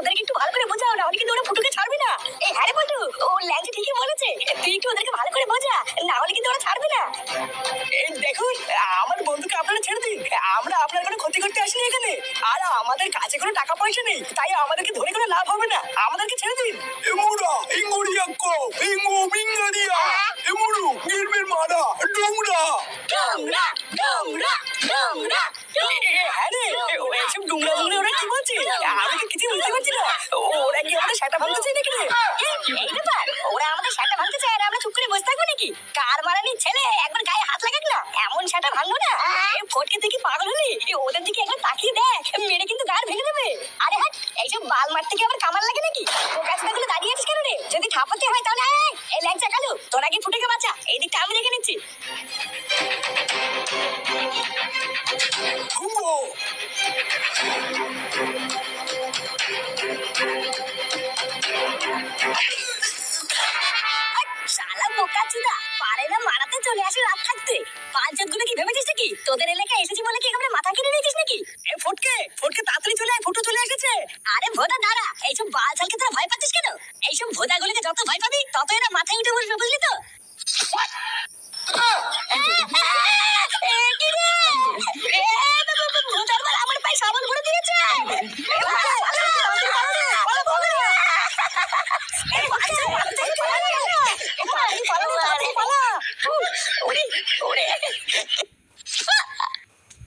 ওদেরকে একটু ভালো করে বোঝাও, না হলে কিন্তু ওরা ফুটুকে ছাড়বে না। এই হ্যাঁ রে বন্ধু, ও ল্যাংচা ঠিকই বলেছে, তুই একটু ওদেরকে ভালো করে বোঝা, না হলে কিন্তু ওরা ছাড়বে না। এই দেখুন, আমার বন্ধুকে আপনারা ছেড়ে দিন, আমরা আপনার কোনো ক্ষতি করতে আসিনি এখানে। আর আমাদের কাছে কোনো টাকা পয়সা নেই, তাই আমাদেরকে ধরে কোনো লাভ হবে না, আমাদেরকে ছেড়ে দিন। এমুরা ইঙ্গুরিয়াকো ইঙ্গু মিঙ্গারিয়া এমুরু গিরমির মারা ডুমরা ডোংরা ডোংরা ডোংরা। হ্যাঁ রে, এইসব ডুংরা ডুংরা ওরা কি বলছে? আমি তো কিছু বুঝতে পারছি না। ওরা কি আমাদের সেটা ভাঙতে চাই নাকি রে? এই ব্যাপার, ওরা আমাদের সেটা ভাঙতে চায় আর আমরা চুপ করে বসে থাকবো নাকি? কার মারানি ছেলে, একবার গায়ে হাত লাগাক না, এমন সেটা ভাঙবো না। ফটকে তুই কি পাগল হলি? ওদের দিকে একবার তাকিয়ে দেখ, মেরে কিন্তু গাড় ভেঙে দেবে। আরে হ্যাঁ, এইসব বাল মারতে কি আবার কামার লাগে নাকি? বোকা চোদাগুলো দাঁড়িয়ে আছিস কেন রে? যদি ঠাপাতে হয় তাহলে আয় আয়। এই ল্যাংচা কালু, তোরা কি ফুটেকে বাঁচা, এই দিকটা আমি দেখে নিচ্ছি। হুঙ্গো শালা বোকা চোদা, পারে না মারাতে চলে আসে রাত থাকতে। পাঁচজন গুলো কি ভেবেছিস নাকি তোদের এলাকায় এসেছি বলে কি আমরা মাথা কেটে নিয়েছিস নাকি? এ ফটকে ফটকে তাড়াতাড়ি চলে আয়, ফুটো চলে এসেছে। আরে ভোদা দাঁড়া, এইসব বাল ছালকে তোরা ভয় পাচ্ছিস কেন? এইসব ভোদাগুলোকে যত ভয় পাবি তত এরা মাথায় উঠে বসবে, বুঝলি তো? ভোদার বাল আমার পায়ে সাবান ভরে দিয়েছে। ওরে ওরে